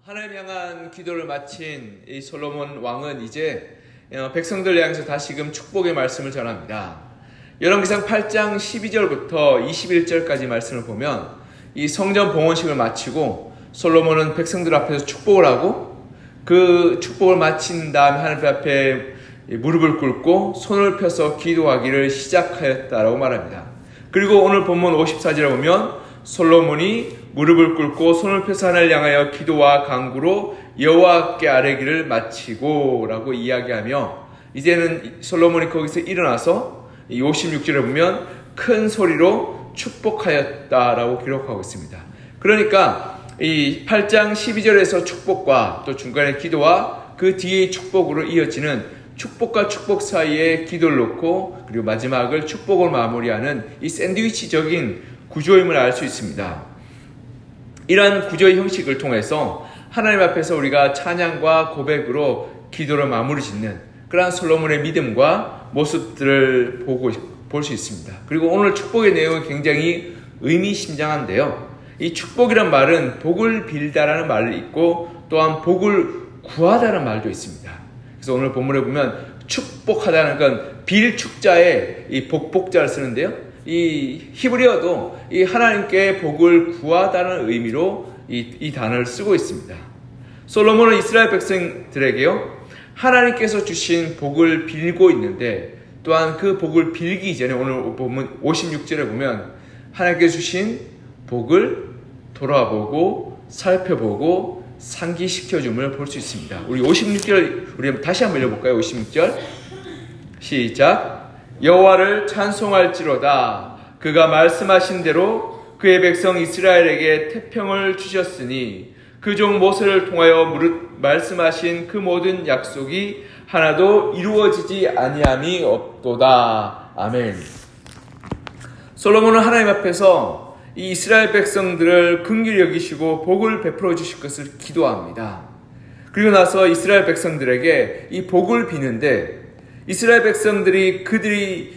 하나님 향한 기도를 마친 이 솔로몬 왕은 이제 백성들 향해서 다시금 축복의 말씀을 전합니다. 열왕기상 8장 12절부터 21절까지 말씀을 보면 이 성전 봉헌식을 마치고 솔로몬은 백성들 앞에서 축복을 하고 그 축복을 마친 다음에 하나님 앞에 무릎을 꿇고 손을 펴서 기도하기를 시작하였다라고 말합니다. 그리고 오늘 본문 54절에 보면 솔로몬이 무릎을 꿇고 손을 펴서 하나님을 향하여 기도와 간구로 여호와께 아뢰기를 마치고 라고 이야기하며, 이제는 솔로몬이 거기서 일어나서 56절에 보면 큰 소리로 축복하였다라고 기록하고 있습니다. 그러니까 이 8장 12절에서 축복과 또 중간에 기도와 그 뒤의 축복으로 이어지는 축복과 축복 사이에 기도를 놓고 그리고 마지막을 축복을 마무리하는 이 샌드위치적인 구조임을 알 수 있습니다. 이러한 구조의 형식을 통해서 하나님 앞에서 우리가 찬양과 고백으로 기도를 마무리 짓는 그러한 솔로몬의 믿음과 모습들을 볼 수 있습니다. 그리고 오늘 축복의 내용은 굉장히 의미심장한데요. 이 축복이란 말은 복을 빌다라는 말이 있고 또한 복을 구하다는 말도 있습니다. 그래서 오늘 본문에 보면 축복하다는 건 빌축자에 이 복복자를 쓰는데요. 이 히브리어도 이 하나님께 복을 구하다는 의미로 이 단어를 쓰고 있습니다. 솔로몬은 이스라엘 백성들에게요, 하나님께서 주신 복을 빌고 있는데, 또한 그 복을 빌기 전에 오늘 보면 56절에 보면 하나님께서 주신 복을 돌아보고 살펴보고 상기시켜줌을 볼 수 있습니다. 우리 56절 우리 다시 한번 읽어볼까요? 56절 시작. 여호와를 찬송할지로다. 그가 말씀하신 대로 그의 백성 이스라엘에게 태평을 주셨으니 그 종 모세를 통하여 말씀하신 그 모든 약속이 하나도 이루어지지 아니함이 없도다. 아멘. 솔로몬은 하나님 앞에서 이 이스라엘 백성들을 긍휼히 여기시고 복을 베풀어 주실 것을 기도합니다. 그리고 나서 이스라엘 백성들에게 이 복을 비는데, 이스라엘 백성들이 그들이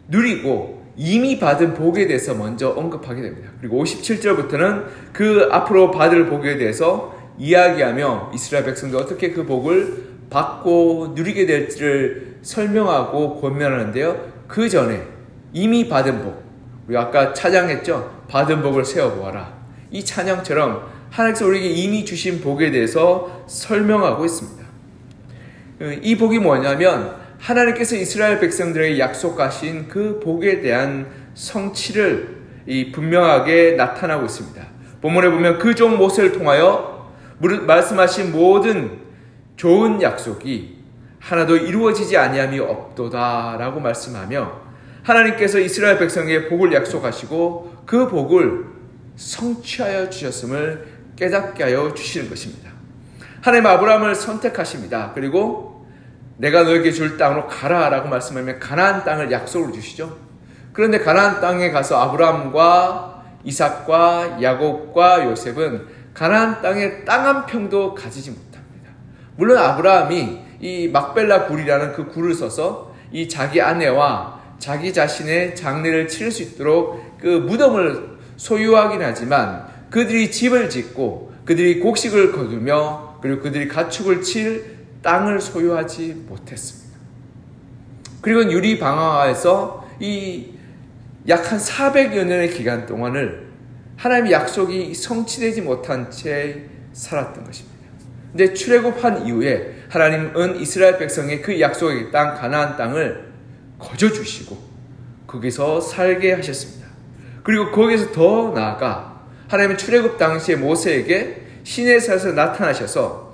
누리고 이미 받은 복에 대해서 먼저 언급하게 됩니다. 그리고 57절부터는 그 앞으로 받을 복에 대해서 이야기하며 이스라엘 백성들이 어떻게 그 복을 받고 누리게 될지를 설명하고 권면하는데요. 그 전에 이미 받은 복, 우리가 아까 찬양했죠. 받은 복을 세워보아라. 이 찬양처럼 하나님께서 우리에게 이미 주신 복에 대해서 설명하고 있습니다. 이 복이 뭐냐면 하나님께서 이스라엘 백성들에게 약속하신 그 복에 대한 성취를 분명하게 나타나고 있습니다. 본문에 보면 그 종 모세를 통하여 말씀하신 모든 좋은 약속이 하나도 이루어지지 아니함이 없도다 라고 말씀하며, 하나님께서 이스라엘 백성에게 복을 약속하시고 그 복을 성취하여 주셨음을 깨닫게 하여 주시는 것입니다. 하나님 아브라함을 선택하십니다. 그리고 내가 너에게 줄 땅으로 가라 라고 말씀하면 가나안 땅을 약속으로 주시죠. 그런데 가나안 땅에 가서 아브라함과 이삭과 야곱과 요셉은 가나안 땅에 땅 한 평도 가지지 못합니다. 물론 아브라함이 이 막벨라 굴이라는 그 굴을 써서 이 자기 아내와 자기 자신의 장례를 치를 수 있도록 그 무덤을 소유하긴 하지만 그들이 집을 짓고 그들이 곡식을 거두며 그리고 그들이 가축을 칠 땅을 소유하지 못했습니다. 그리고 유리 방황하에서 이 약 한 400여 년의 기간 동안을 하나님의 약속이 성취되지 못한 채 살았던 것입니다. 근데 출애굽한 이후에 하나님은 이스라엘 백성의 그 약속의 땅 가나안 땅을 거저 주시고 거기서 살게 하셨습니다. 그리고 거기서 더 나아가 하나님은 출애굽 당시에 모세에게 신의 산에서 나타나셔서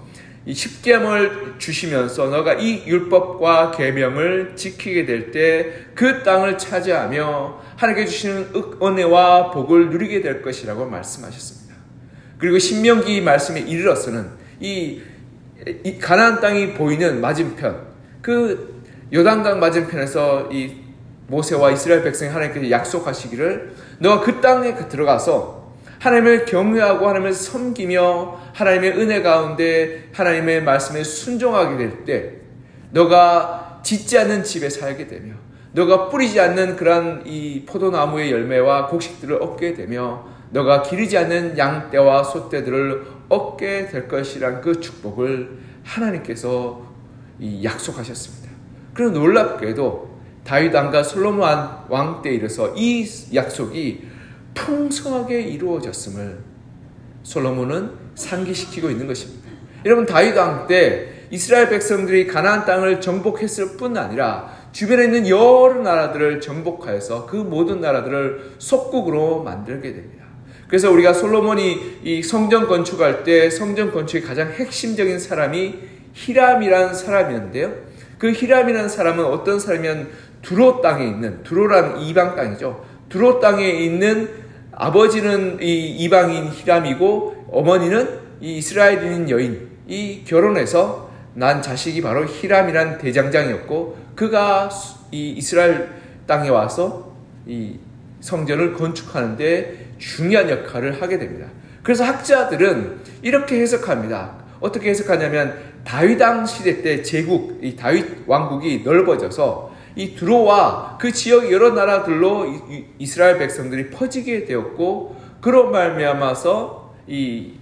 이 십계명을 주시면서 너가 이 율법과 계명을 지키게 될 때 그 땅을 차지하며 하나님께 주시는 은혜와 복을 누리게 될 것이라고 말씀하셨습니다. 그리고 신명기 말씀에 이르러서는 이 가나안 땅이 보이는 맞은편, 그 요단강 맞은편에서 이 모세와 이스라엘 백성이 하나님께서 약속하시기를 너가 그 땅에 들어가서 하나님을 경외하고 하나님을 섬기며 하나님의 은혜 가운데 하나님의 말씀에 순종하게 될 때 너가 짓지 않는 집에 살게 되며 너가 뿌리지 않는 그러한 이 포도나무의 열매와 곡식들을 얻게 되며 너가 기르지 않는 양떼와 소떼들을 얻게 될 것이란 그 축복을 하나님께서 약속하셨습니다. 그리고 놀랍게도 다윗 왕과 솔로몬 왕 때 이르러서 이 약속이 풍성하게 이루어졌음을 솔로몬은 상기시키고 있는 것입니다. 여러분, 다윗 왕 때 이스라엘 백성들이 가나안 땅을 정복했을 뿐 아니라 주변에 있는 여러 나라들을 정복하여서 그 모든 나라들을 속국으로 만들게 됩니다. 그래서 우리가 솔로몬이 이 성전 건축할 때 성전 건축의 가장 핵심적인 사람이 히람이라는 사람이었는데요. 그 히람이라는 사람은 어떤 사람이면 두로 땅에 있는, 두로라는 이방 땅이죠. 두로 땅에 있는 아버지는 이 이방인 히람이고 어머니는 이 이스라엘인 여인, 이 결혼해서 난 자식이 바로 히람이란 대장장이었고 그가 이 이스라엘 땅에 와서 이 성전을 건축하는데 중요한 역할을 하게 됩니다. 그래서 학자들은 이렇게 해석합니다. 어떻게 해석하냐면 다윗 왕 시대 때 제국, 이 다윗 왕국이 넓어져서 이 두로와 그 지역 여러 나라들로 이스라엘 백성들이 퍼지게 되었고 그런 말미암아서 이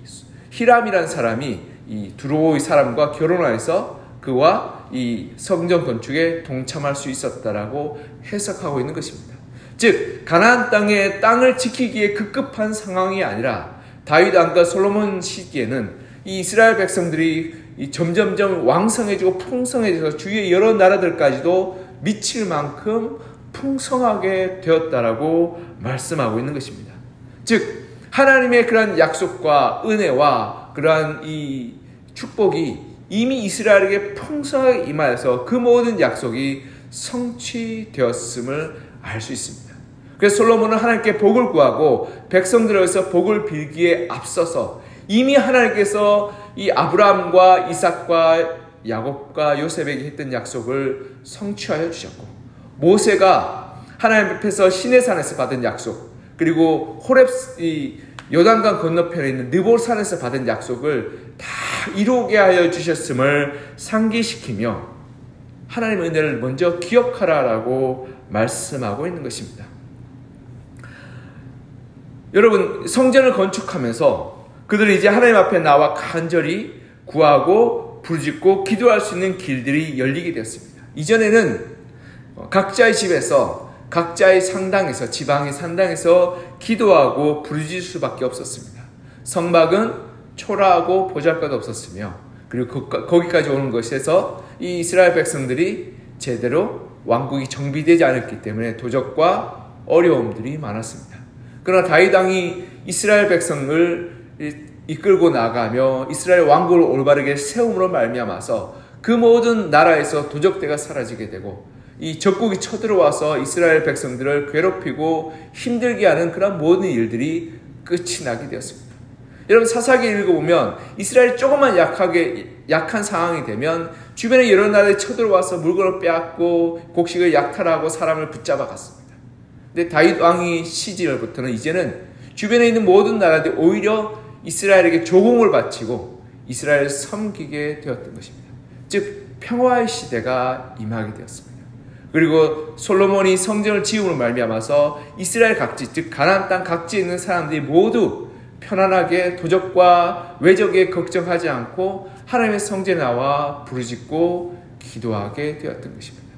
히람이라는 사람이 이 두로의 사람과 결혼하여서 그와 이 성전 건축에 동참할 수 있었다라고 해석하고 있는 것입니다. 즉 가나안 땅의 땅을 지키기에 급급한 상황이 아니라 다윗 왕과 솔로몬 시기에는 이 이스라엘 백성들이 점점점 왕성해지고 풍성해져서 주위의 여러 나라들까지도 미칠 만큼 풍성하게 되었다라고 말씀하고 있는 것입니다. 즉 하나님의 그러한 약속과 은혜와 그러한 이 축복이 이미 이스라엘에게 풍성하게 임하여서 그 모든 약속이 성취되었음을 알 수 있습니다. 그래서 솔로몬은 하나님께 복을 구하고 백성들에서 복을 빌기에 앞서서 이미 하나님께서 이 아브라함과 이삭과 야곱과 요셉에게 했던 약속을 성취하여 주셨고 모세가 하나님 앞에서 시내산에서 받은 약속 그리고 호렙 이 요단강 건너편에 있는 느볼산에서 받은 약속을 다 이루게 하여 주셨음을 상기시키며 하나님의 은혜를 먼저 기억하라라고 말씀하고 있는 것입니다. 여러분, 성전을 건축하면서 그들은 이제 하나님 앞에 나와 간절히 구하고 부르짖고 기도할 수 있는 길들이 열리게 되었습니다. 이전에는 각자의 집에서 각자의 상당에서 지방의 산당에서 기도하고 부르짖을 수밖에 없었습니다. 성막은 초라하고 보잘것 없었으며 그리고 거기까지 오는 것에서 이 이스라엘 백성들이 제대로 왕국이 정비되지 않았기 때문에 도적과 어려움들이 많았습니다. 그러나 다윗 왕이 이스라엘 백성을 이끌고 나가며 이스라엘 왕국을 올바르게 세움으로 말미암아서 그 모든 나라에서 도적대가 사라지게 되고 이 적국이 쳐들어와서 이스라엘 백성들을 괴롭히고 힘들게 하는 그런 모든 일들이 끝이 나게 되었습니다. 여러분 사사기 읽어보면 이스라엘이 조금만 약한 상황이 되면 주변에 여러 나라들이 쳐들어와서 물건을 빼앗고 곡식을 약탈하고 사람을 붙잡아 갔습니다. 근데 다윗 왕이 시절부터는 이제는 주변에 있는 모든 나라들이 오히려 이스라엘에게 조공을 바치고 이스라엘을 섬기게 되었던 것입니다. 즉 평화의 시대가 임하게 되었습니다. 그리고 솔로몬이 성전을 지음으로 말미암아서 이스라엘 각지, 즉 가나안 땅 각지에 있는 사람들이 모두 편안하게 도적과 외적에 걱정하지 않고 하나님의 성전에 나와 부르짖고 기도하게 되었던 것입니다.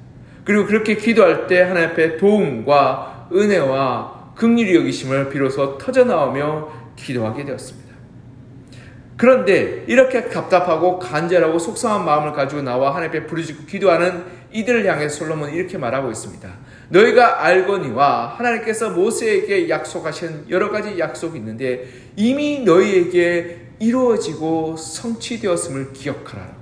그리고 그렇게 기도할 때 하나님 앞에 도움과 은혜와 긍휼히 여기심을 비로소 터져나오며 기도하게 되었습니다. 그런데 이렇게 답답하고 간절하고 속상한 마음을 가지고 나와 하나님 앞에 부르짖고 기도하는 이들을 향해 솔로몬은 이렇게 말하고 있습니다. 너희가 알거니와 하나님께서 모세에게 약속하신 여러 가지 약속이 있는데 이미 너희에게 이루어지고 성취되었음을 기억하라.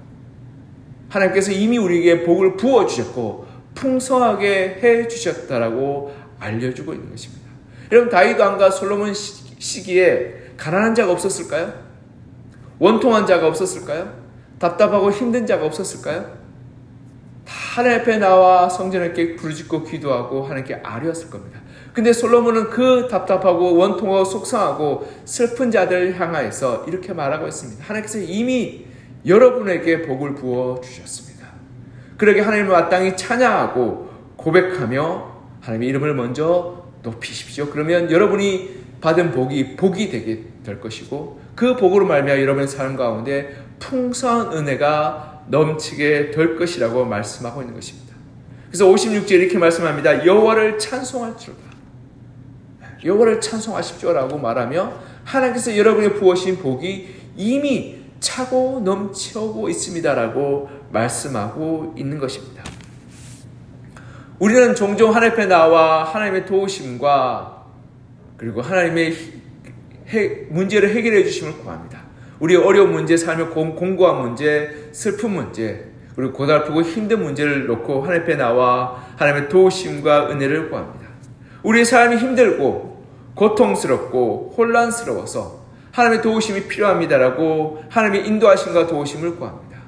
하나님께서 이미 우리에게 복을 부어주셨고 풍성하게 해주셨다라고 알려주고 있는 것입니다. 여러분 다윗 왕과 솔로몬 시기에 가난한 자가 없었을까요? 원통한 자가 없었을까요? 답답하고 힘든 자가 없었을까요? 다 하나님 앞에 나와 성전에 부르짖고 기도하고 하나님께 아뢰었을 겁니다. 근데 솔로몬은 그 답답하고 원통하고 속상하고 슬픈 자들을 향하여서 이렇게 말하고 있습니다. 하나님께서 이미 여러분에게 복을 부어주셨습니다. 그러게 하나님을 마땅히 찬양하고 고백하며 하나님의 이름을 먼저 높이십시오. 그러면 여러분이 받은 복이 되게 될 것이고, 그 복으로 말미암아 여러분의 삶 가운데 풍성한 은혜가 넘치게 될 것이라고 말씀하고 있는 것입니다. 그래서 56절에 이렇게 말씀합니다. 여호와를 찬송할지로다. 여호와를 찬송하십시오라고 말하며 하나님께서 여러분이 부으신 복이 이미 차고 넘쳐오고 있습니다라고 말씀하고 있는 것입니다. 우리는 종종 하나님 앞에 나와 하나님의 도우심과 그리고 하나님의 문제를 해결해 주심을 구합니다. 우리의 어려운 문제, 삶의 공고한 문제, 슬픈 문제, 그리고 고달프고 힘든 문제를 놓고 하나님 앞에 나와 하나님의 도우심과 은혜를 구합니다. 우리의 삶이 힘들고 고통스럽고 혼란스러워서 하나님의 도우심이 필요합니다라고 하나님의 인도하심과 도우심을 구합니다.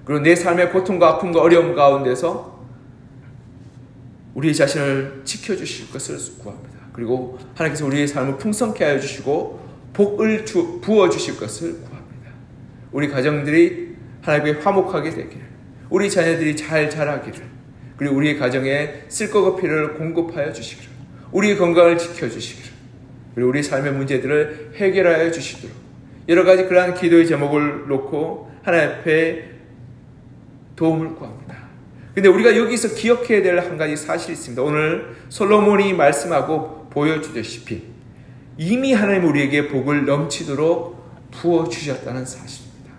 그리고 내 삶의 고통과 아픔과 어려움 가운데서 우리 자신을 지켜주실 것을 구합니다. 그리고 하나님께서 우리의 삶을 풍성케 하여 주시고 복을 부어주실 것을 구합니다. 우리 가정들이 하나님께 화목하게 되기를, 우리 자녀들이 잘 자라기를, 그리고 우리 가정에 쓸 것과 필요를 공급하여 주시기를, 우리 건강을 지켜주시기를, 그리고 우리 삶의 문제들을 해결하여 주시도록 여러 가지 그러한 기도의 제목을 놓고 하나님 앞에 도움을 구합니다. 근데 우리가 여기서 기억해야 될 한 가지 사실이 있습니다. 오늘 솔로몬이 말씀하고 보여주다시피 이미 하나님 우리에게 복을 넘치도록 부어주셨다는 사실입니다.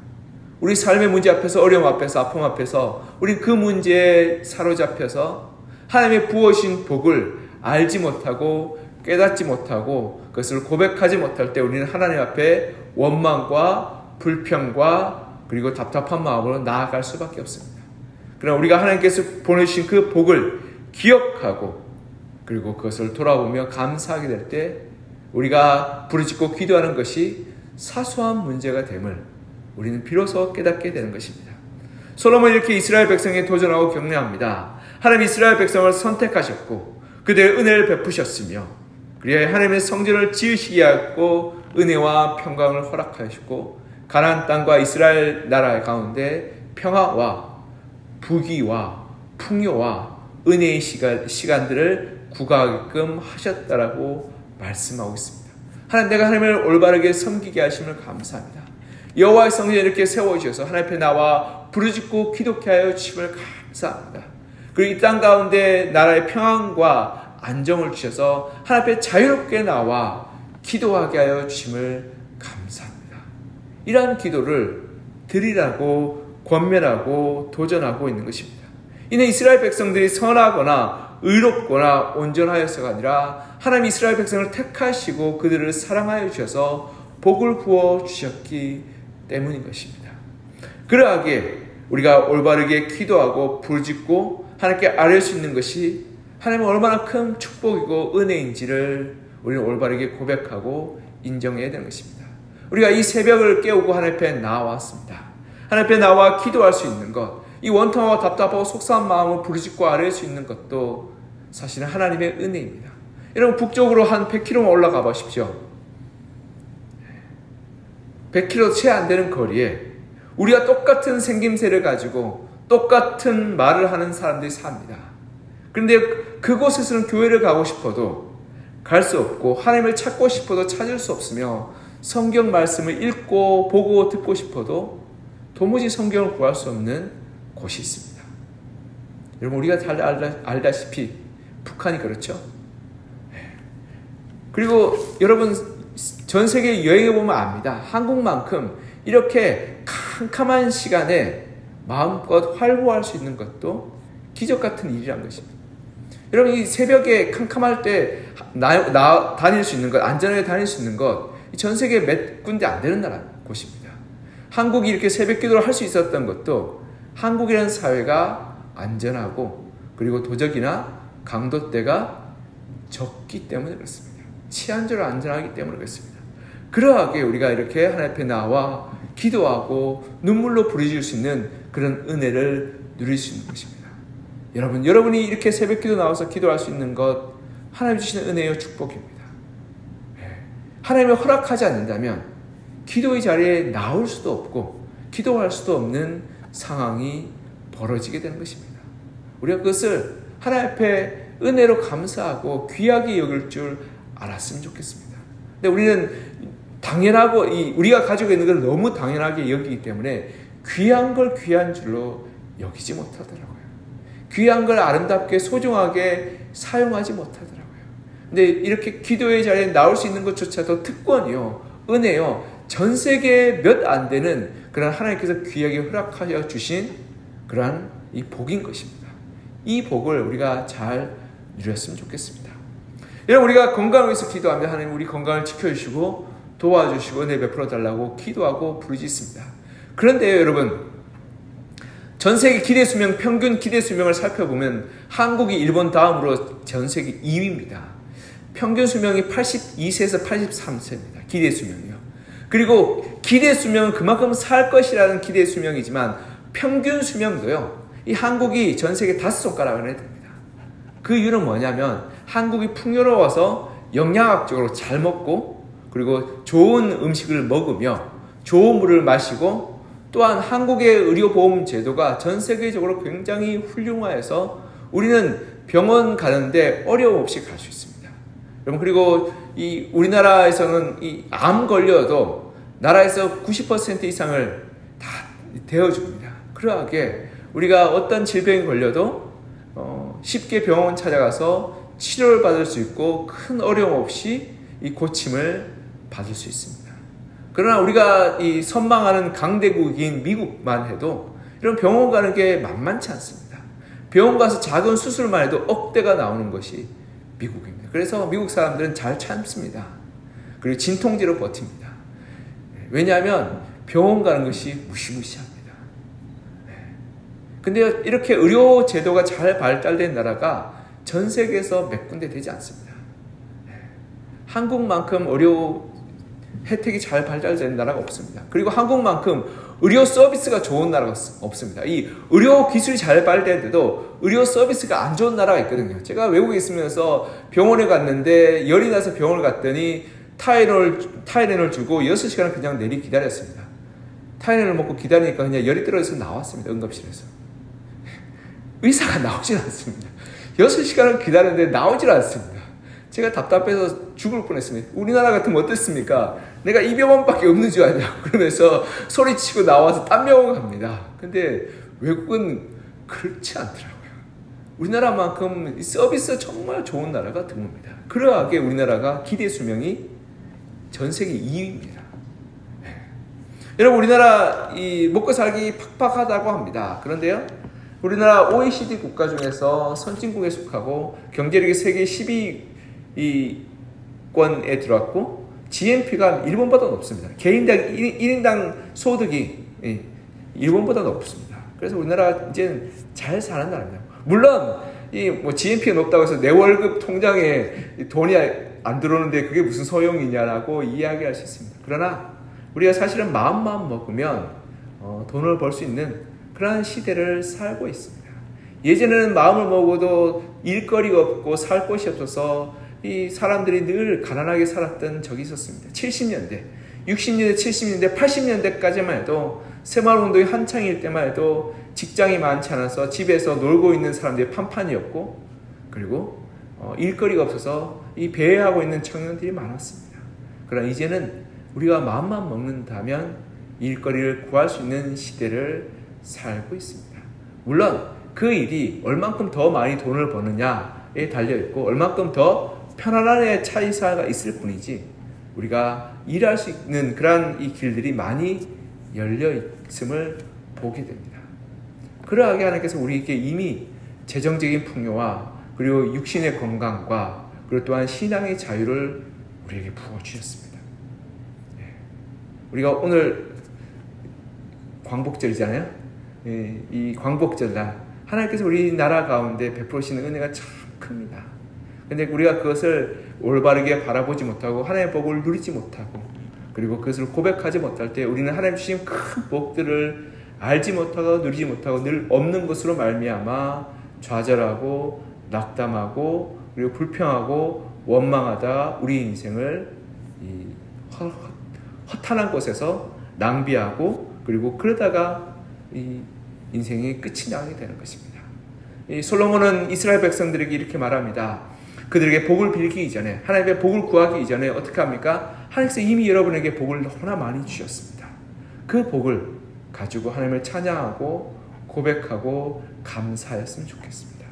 우리 삶의 문제 앞에서, 어려움 앞에서, 아픔 앞에서 우리 그 문제에 사로잡혀서 하나님의 부어주신 복을 알지 못하고 깨닫지 못하고 그것을 고백하지 못할 때 우리는 하나님 앞에 원망과 불평과 그리고 답답한 마음으로 나아갈 수밖에 없습니다. 그러나 우리가 하나님께서 보내주신 그 복을 기억하고 그리고 그것을 돌아보며 감사하게 될 때 우리가 부르짖고 기도하는 것이 사소한 문제가 됨을 우리는 비로소 깨닫게 되는 것입니다. 솔로몬이 이렇게 이스라엘 백성에 도전하고 격려합니다. 하나님 이스라엘 백성을 선택하셨고 그들의 은혜를 베푸셨으며 그리하여 하나님의 성전을 지으시게 하였고 은혜와 평강을 허락하셨고 가나안 땅과 이스라엘 나라 가운데 평화와 부귀와 풍요와 은혜의 시간들을 구가하게끔 하셨다라고 말씀하고 있습니다. 하나님, 내가 하나님을 올바르게 섬기게 하심을 감사합니다. 여호와의 성전에 이렇게 세워주셔서 하나님 앞에 나와 부르짖고 기도케 하여 주심을 감사합니다. 그리고 이 땅 가운데 나라의 평안과 안정을 주셔서 하나님 앞에 자유롭게 나와 기도하게 하여 주심을 감사합니다. 이러한 기도를 드리라고 권면하고 도전하고 있는 것입니다. 이는 이스라엘 백성들이 선하거나 의롭거나 온전하여서가 아니라 하나님 이스라엘 백성을 택하시고 그들을 사랑하여 주셔서 복을 부어 주셨기 때문인 것입니다. 그러하기에 우리가 올바르게 기도하고 부르짖고 하나님께 아뢰 수 있는 것이 하나님은 얼마나 큰 축복이고 은혜인지를 우리는 올바르게 고백하고 인정해야 되는 것입니다. 우리가 이 새벽을 깨우고 하나님 앞에 나왔습니다. 하나님 앞에 나와 기도할 수 있는 것, 이 원통하고 답답하고 속상한 마음을 부르짖고 아뢰 수 있는 것도 사실은 하나님의 은혜입니다. 여러분 북쪽으로 한 100km만 올라가 보십시오. 100km 채 안 되는 거리에 우리가 똑같은 생김새를 가지고 똑같은 말을 하는 사람들이 삽니다. 그런데 그곳에서는 교회를 가고 싶어도 갈 수 없고 하나님을 찾고 싶어도 찾을 수 없으며 성경 말씀을 읽고 보고 듣고 싶어도 도무지 성경을 구할 수 없는 곳이 있습니다. 여러분 우리가 잘 알다시피 북한이 그렇죠. 그리고 여러분 전 세계 여행해 보면 압니다. 한국만큼 이렇게 캄캄한 시간에 마음껏 활보할 수 있는 것도 기적 같은 일이란 것입니다. 여러분 이 새벽에 캄캄할 때 다닐 수 있는 것, 안전하게 다닐 수 있는 것, 전 세계 몇 군데 안 되는 곳입니다. 한국이 이렇게 새벽 기도를 할 수 있었던 것도 한국이라는 사회가 안전하고 그리고 도적이나 강도떼가 적기 때문에 그렇습니다. 치안적으로 안전하기 때문에 그렇습니다. 그러하게 우리가 이렇게 하나님 앞에 나와 기도하고 눈물로 부르짖을 수 있는 그런 은혜를 누릴 수 있는 것입니다. 여러분이 이렇게 새벽 기도 나와서 기도할 수 있는 것 하나님 주시는 은혜요 축복입니다. 하나님이 허락하지 않는다면 기도의 자리에 나올 수도 없고 기도할 수도 없는 상황이 벌어지게 되는 것입니다. 우리가 그것을 하나님 앞에 은혜로 감사하고 귀하게 여길 줄 알았으면 좋겠습니다. 근데 우리는 당연하고 우리가 가지고 있는 걸 너무 당연하게 여기기 때문에 귀한 걸 귀한 줄로 여기지 못하더라고요. 귀한 걸 아름답게 소중하게 사용하지 못하더라고요. 근데 이렇게 기도의 자리에 나올 수 있는 것조차도 특권이요, 은혜요, 전 세계에 몇 안 되는 그런 하나님께서 귀하게 허락하여 주신 그러한 이 복인 것입니다. 이 복을 우리가 잘 누렸으면 좋겠습니다. 여러분, 우리가 건강을 위해서 기도하면 하나님 우리 건강을 지켜주시고 도와주시고 은혜 베풀어 달라고 기도하고 부르짖습니다. 그런데요, 여러분, 전 세계 기대 수명, 평균 기대 수명을 살펴보면 한국이 일본 다음으로 전 세계 2위입니다. 평균 수명이 82세에서 83세입니다. 기대 수명이요. 그리고 기대 수명은 그만큼 살 것이라는 기대 수명이지만 평균 수명도요, 이 한국이 전 세계 5손가락을 해야 됩니다. 그 이유는 뭐냐면 한국이 풍요로워서 영양학적으로 잘 먹고 그리고 좋은 음식을 먹으며 좋은 물을 마시고 또한 한국의 의료보험 제도가 전 세계적으로 굉장히 훌륭해서 우리는 병원 가는데 어려움 없이 갈 수 있습니다. 여러분, 그리고 이 우리나라에서는 이 암 걸려도 나라에서 90% 이상을 다 대어줍니다. 그러하게 우리가 어떤 질병이 걸려도 쉽게 병원 찾아가서 치료를 받을 수 있고 큰 어려움 없이 이 고침을 받을 수 있습니다. 그러나 우리가 이 선망하는 강대국인 미국만 해도 이런 병원 가는 게 만만치 않습니다. 병원 가서 작은 수술만 해도 억대가 나오는 것이 미국입니다. 그래서 미국 사람들은 잘 참습니다. 그리고 진통제로 버팁니다. 왜냐하면 병원 가는 것이 무시무시합니다. 근데 이렇게 의료 제도가 잘 발달된 나라가 전 세계에서 몇 군데 되지 않습니다. 한국만큼 의료 혜택이 잘 발달된 나라가 없습니다. 그리고 한국만큼 의료 서비스가 좋은 나라가 없습니다. 이 의료 기술이 잘 발달돼도 의료 서비스가 안 좋은 나라가 있거든요. 제가 외국에 있으면서 병원에 갔는데 열이 나서 병원을 갔더니 타이레놀 주고 6시간을 그냥 내리 기다렸습니다. 타이레놀 먹고 기다리니까 그냥 열이 떨어져서 나왔습니다. 응급실에서. 의사가 나오질 않습니다. 6시간을 기다렸는데 나오질 않습니다. 제가 답답해서 죽을 뻔했습니다. 우리나라 같으면 어땠습니까? 내가 이 병원밖에 없는 줄 아냐 그러면서 소리치고 나와서 딴 병원 갑니다. 근데 외국은 그렇지 않더라고요. 우리나라만큼 서비스 정말 좋은 나라가 드뭅니다. 그러하게 우리나라가 기대 수명이 전 세계 2위입니다. 네. 여러분, 우리나라 이 먹고 살기 팍팍하다고 합니다. 그런데요, 우리나라 OECD 국가 중에서 선진국에 속하고 경제력이 세계 10위권에 들어왔고 GNP가 일본보다 높습니다. 개인당 1인당 소득이 일본보다 높습니다. 그래서 우리나라 이제는 잘 사는 나라입니다. 물론 이 GNP가 높다고 해서 내 월급 통장에 돈이 안 들어오는데 그게 무슨 소용이냐라고 이야기할 수 있습니다. 그러나 우리가 사실은 마음만 먹으면 돈을 벌 수 있는 그러한 시대를 살고 있습니다. 예전에는 마음을 먹어도 일거리가 없고 살 곳이 없어서 이 사람들이 늘 가난하게 살았던 적이 있었습니다. 70년대, 60년대, 70년대, 80년대까지만 해도 새마을운동이 한창일 때만 해도 직장이 많지 않아서 집에서 놀고 있는 사람들이 판판이었고, 그리고 일거리가 없어서 이 배회하고 있는 청년들이 많았습니다. 그러나 이제는 우리가 마음만 먹는다면 일거리를 구할 수 있는 시대를 살고 있습니다. 물론 그 일이 얼만큼 더 많이 돈을 버느냐에 달려있고 얼만큼 더 편안함의 차이가 있을 뿐이지 우리가 일할 수 있는 그러한 이 길들이 많이 열려있음을 보게 됩니다. 그러하게 하나님께서 우리에게 이미 재정적인 풍요와 그리고 육신의 건강과 그리고 또한 신앙의 자유를 우리에게 부어주셨습니다. 우리가 오늘 광복절이잖아요. 이 광복절날 하나님께서 우리나라 가운데 베푸시는 은혜가 참 큽니다. 근데 우리가 그것을 올바르게 바라보지 못하고 하나님의 복을 누리지 못하고 그리고 그것을 고백하지 못할 때 우리는 하나님 주신 큰 복들을 알지 못하고 누리지 못하고 늘 없는 것으로 말미암아 좌절하고 낙담하고 그리고 불평하고 원망하다 우리 인생을 이 허탄한 곳에서 낭비하고 그리고 그러다가 이 인생이 끝이 나게 되는 것입니다. 이 솔로몬은 이스라엘 백성들에게 이렇게 말합니다. 그들에게 복을 빌기 이전에, 하나님의 복을 구하기 이전에 어떻게 합니까? 하나님께서 이미 여러분에게 복을 너무나 많이 주셨습니다. 그 복을 가지고 하나님을 찬양하고 고백하고 감사하였으면 좋겠습니다.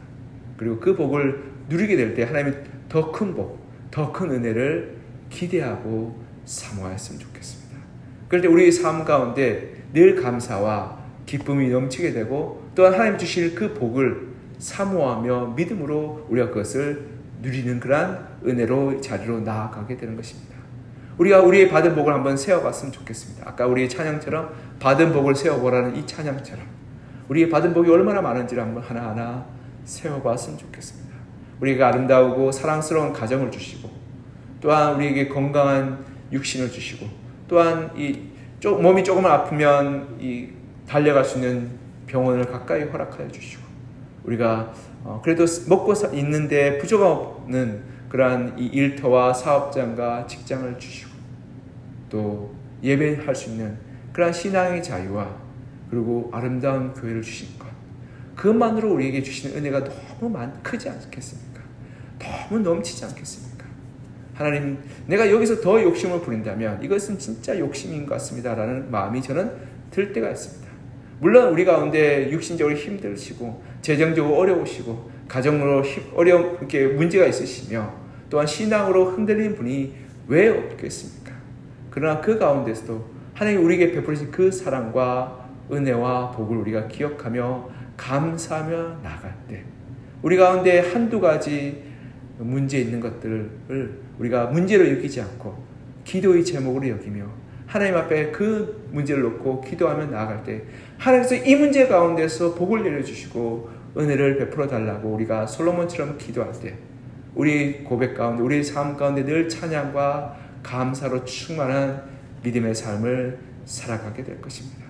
그리고 그 복을 누리게 될 때 하나님이 더 큰 복, 더 큰 은혜를 기대하고 사모하였으면 좋겠습니다. 그럴 때 우리의 삶 가운데 늘 감사와 기쁨이 넘치게 되고, 또한 하나님 주실 그 복을 사모하며 믿음으로 우리가 그것을 누리는 그러한 은혜로 자리로 나아가게 되는 것입니다. 우리가 우리의 받은 복을 한번 세어봤으면 좋겠습니다. 아까 우리의 찬양처럼 받은 복을 세어보라는 이 찬양처럼 우리의 받은 복이 얼마나 많은지를 한번 하나하나 세어봤으면 좋겠습니다. 우리가 아름다우고 사랑스러운 가정을 주시고, 또한 우리에게 건강한 육신을 주시고, 또한 몸이 조금만 아프면 달려갈 수 있는 병원을 가까이 허락하여 주시고, 우리가 그래도 먹고 있는데 부족함 없는 그러한 이 일터와 사업장과 직장을 주시고, 또 예배할 수 있는 그러한 신앙의 자유와 그리고 아름다운 교회를 주신 것, 그것만으로 우리에게 주시는 은혜가 너무 크지 않겠습니까? 너무 넘치지 않겠습니까? 하나님, 내가 여기서 더 욕심을 부린다면 이것은 진짜 욕심인 것 같습니다 라는 마음이 저는 들 때가 있습니다. 물론 우리 가운데 육신적으로 힘드시고 재정적으로 어려우시고 가정으로 어려운 이렇게 문제가 있으시며, 또한 신앙으로 흔들린 분이 왜 없겠습니까? 그러나 그 가운데서도 하나님이 우리에게 베풀으신 그 사랑과 은혜와 복을 우리가 기억하며 감사하며 나갈 때, 우리 가운데 한두 가지 문제 있는 것들을 우리가 문제로 여기지 않고 기도의 제목으로 여기며 하나님 앞에 그 문제를 놓고 기도하며 나아갈 때, 하나님께서 이 문제 가운데서 복을 내려주시고 은혜를 베풀어 달라고 우리가 솔로몬처럼 기도할 때, 우리 고백 가운데, 우리 삶 가운데 늘 찬양과 감사로 충만한 믿음의 삶을 살아가게 될 것입니다.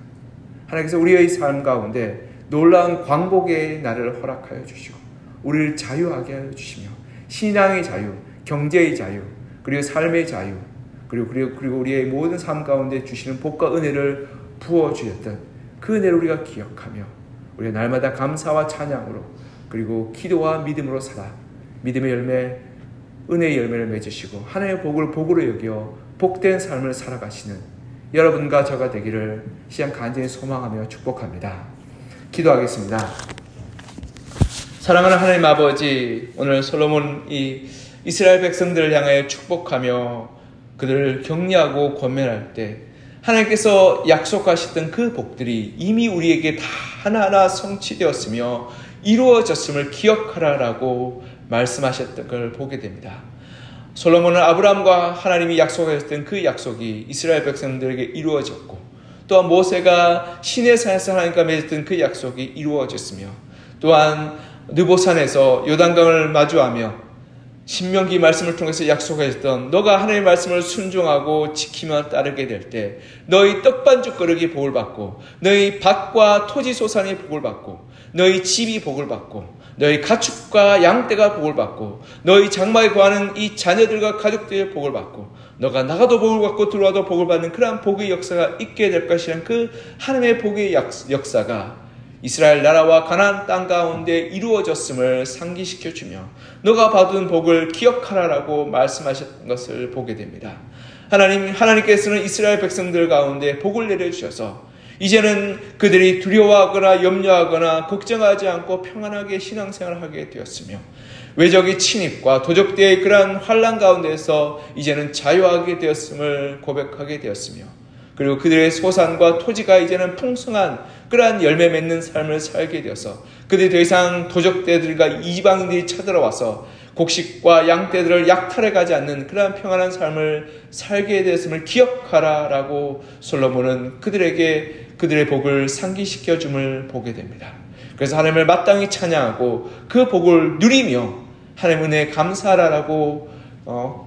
하나님께서 우리의 삶 가운데 놀라운 광복의 날을 허락하여 주시고 우리를 자유하게 하여 주시며, 신앙의 자유, 경제의 자유, 그리고 삶의 자유, 그리고 우리의 모든 삶 가운데 주시는 복과 은혜를 부어주셨던 그 은혜를 우리가 기억하며 우리가 날마다 감사와 찬양으로 그리고 기도와 믿음으로 살아 믿음의 열매, 은혜의 열매를 맺으시고 하나님의 복을 복으로 여겨 복된 삶을 살아가시는 여러분과 저가 되기를 시간 간절히 소망하며 축복합니다. 기도하겠습니다. 사랑하는 하나님 아버지, 오늘 솔로몬이 이스라엘 백성들을 향하여 축복하며 그들을 격려하고 권면할 때 하나님께서 약속하셨던 그 복들이 이미 우리에게 다 하나하나 성취되었으며 이루어졌음을 기억하라라고 말씀하셨던 걸 보게 됩니다. 솔로몬은 아브라함과 하나님이 약속하셨던 그 약속이 이스라엘 백성들에게 이루어졌고, 또한 모세가 시내산에서 하나님과 맺었던 그 약속이 이루어졌으며, 또한 느보산에서 요단강을 마주하며 신명기 말씀을 통해서 약속하셨던 너가 하나님의 말씀을 순종하고 지키며 따르게 될 때 너희 떡반죽 거르기 복을 받고, 너희 밭과 토지 소산이 복을 받고, 너희 집이 복을 받고, 너희 가축과 양떼가 복을 받고, 너희 장막에 거하는 이 자녀들과 가족들의 복을 받고, 너가 나가도 복을 받고 들어와도 복을 받는 그러한 복의 역사가 있게 될 것이란 그 하나님의 복의 역사가 이스라엘 나라와 가나안 땅 가운데 이루어졌음을 상기시켜 주며 너가 받은 복을 기억하라라고 말씀하셨던 것을 보게 됩니다. 하나님께서는 이스라엘 백성들 가운데 복을 내려주셔서 이제는 그들이 두려워하거나 염려하거나 걱정하지 않고 평안하게 신앙생활을 하게 되었으며, 외적의 침입과 도적대의 그러한 환난 가운데서 이제는 자유하게 되었음을 고백하게 되었으며, 그리고 그들의 소산과 토지가 이제는 풍성한 그러한 열매 맺는 삶을 살게 되어서 그들이 더 이상 도적대들과 이방인들이 쳐들어와서 곡식과 양떼들을 약탈해가지 않는 그러한 평안한 삶을 살게 되었음을 기억하라라고 솔로몬은 그들에게 그들의 복을 상기시켜 줌을 보게 됩니다. 그래서 하나님을 마땅히 찬양하고 그 복을 누리며 하나님 은혜에 감사하라고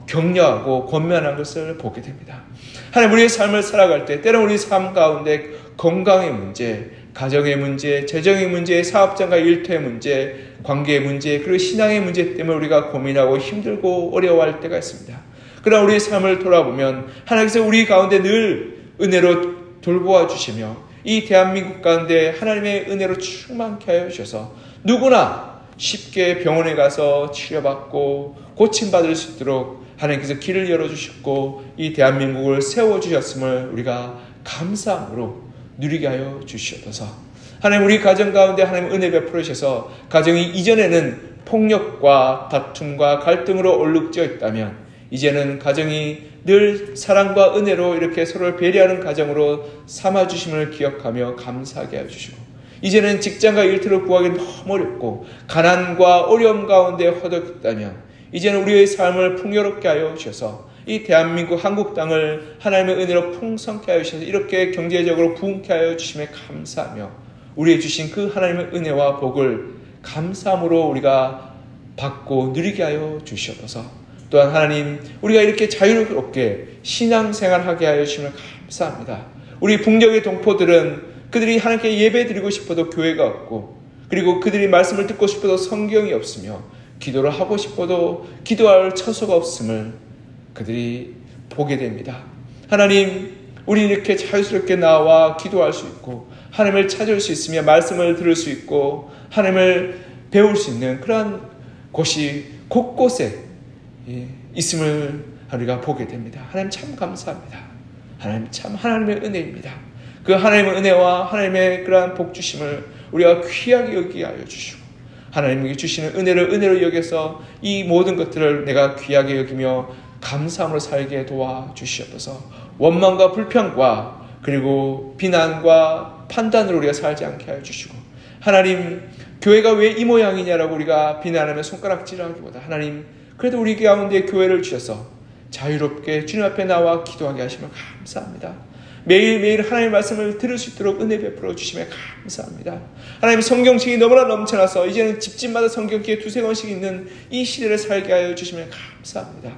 격려하고 권면한 것을 보게 됩니다. 하나님, 우리의 삶을 살아갈 때 때로는 우리 삶 가운데 건강의 문제, 가정의 문제, 재정의 문제, 사업장과 일터의 문제, 관계의 문제, 그리고 신앙의 문제 때문에 우리가 고민하고 힘들고 어려워할 때가 있습니다. 그러나 우리의 삶을 돌아보면 하나님께서 우리 가운데 늘 은혜로 돌보아 주시며 이 대한민국 가운데 하나님의 은혜로 충만케 하여 주셔서 누구나 쉽게 병원에 가서 치료받고 고침받을 수 있도록 하나님께서 길을 열어주셨고 이 대한민국을 세워주셨음을 우리가 감사함으로 누리게 하여 주시옵소서. 하나님, 우리 가정 가운데 하나님 은혜 베풀어 주셔서 가정이 이전에는 폭력과 다툼과 갈등으로 얼룩져 있다면 이제는 가정이 늘 사랑과 은혜로 이렇게 서로를 배려하는 가정으로 삼아주심을 기억하며 감사하게 해주시고, 이제는 직장과 일터를 구하기 너무 어렵고 가난과 어려움 가운데 허덕였다면 이제는 우리의 삶을 풍요롭게 하여 주셔서 이 대한민국 한국 땅을 하나님의 은혜로 풍성케 하여 주셔서 이렇게 경제적으로 부흥케 하여 주심에 감사하며 우리의 주신 그 하나님의 은혜와 복을 감사함으로 우리가 받고 누리게 하여 주시옵소서. 또한 하나님, 우리가 이렇게 자유롭게 신앙생활하게 하여 주심을 감사합니다. 우리 북녘의 동포들은 그들이 하나님께 예배 드리고 싶어도 교회가 없고, 그리고 그들이 말씀을 듣고 싶어도 성경이 없으며 기도를 하고 싶어도 기도할 처소가 없음을 그들이 보게 됩니다. 하나님, 우리 이렇게 자유스럽게 나와 기도할 수 있고 하나님을 찾을 수 있으며 말씀을 들을 수 있고 하나님을 배울 수 있는 그러한 곳이 곳곳에 있음을 우리가 보게 됩니다. 하나님 참 감사합니다. 하나님 참 하나님의 은혜입니다. 그 하나님의 은혜와 하나님의 그러한 복 주심을 우리가 귀하게 여기게 하여 주시고 하나님께 주시는 은혜를 은혜로 여겨서 이 모든 것들을 내가 귀하게 여기며 감사함으로 살게 도와주시옵소서. 원망과 불평과 그리고 비난과 판단으로 우리가 살지 않게 하여 주시고, 하나님, 교회가 왜 이 모양이냐라고 우리가 비난하며 손가락질하기보다 하나님, 그래도 우리 가운데 교회를 주셔서 자유롭게 주님 앞에 나와 기도하게 하시면 감사합니다. 매일매일 하나님의 말씀을 들을 수 있도록 은혜 베풀어 주시면 감사합니다. 하나님, 성경책이 너무나 넘쳐나서 이제는 집집마다 성경책이 두세 권씩 있는 이 시대를 살게 하여 주시면 감사합니다.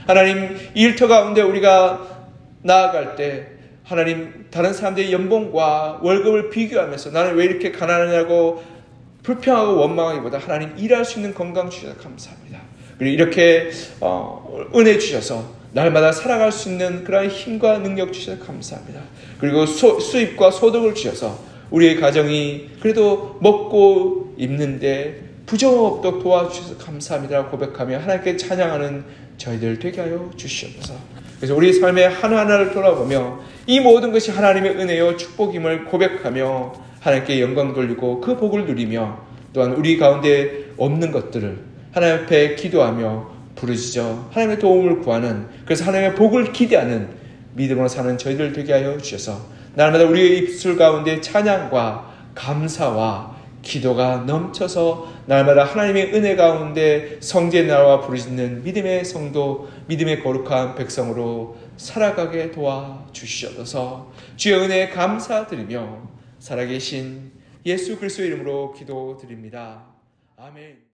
하나님, 일터 가운데 우리가 나아갈 때 하나님, 다른 사람들의 연봉과 월급을 비교하면서 나는 왜 이렇게 가난하냐고 불평하고 원망하기보다 하나님, 일할 수 있는 건강 주셔서 감사합니다. 그리고 이렇게 은혜 주셔서 날마다 살아갈 수 있는 그런 힘과 능력 주셔서 감사합니다. 그리고 수입과 소득을 주셔서 우리의 가정이 그래도 먹고 입는데 부정 없도록 도와주셔서 감사합니다 고백하며 하나님께 찬양하는 저희들 되게 하여 주시옵소서. 그래서 우리 삶의 하나하나를 돌아보며 이 모든 것이 하나님의 은혜요 축복임을 고백하며 하나님께 영광 돌리고 그 복을 누리며 또한 우리 가운데 없는 것들을 하나님 앞에 기도하며 부르짖어 하나님의 도움을 구하는, 그래서 하나님의 복을 기대하는 믿음으로 사는 저희들 되게 하여 주셔서 날마다 우리의 입술 가운데 찬양과 감사와 기도가 넘쳐서 날마다 하나님의 은혜 가운데 성지에 나와 부르짖는 믿음의 성도, 믿음의 거룩한 백성으로 살아가게 도와주시옵소서. 주의 은혜에 감사드리며 살아계신 예수 그리스도의 이름으로 기도드립니다. 아멘.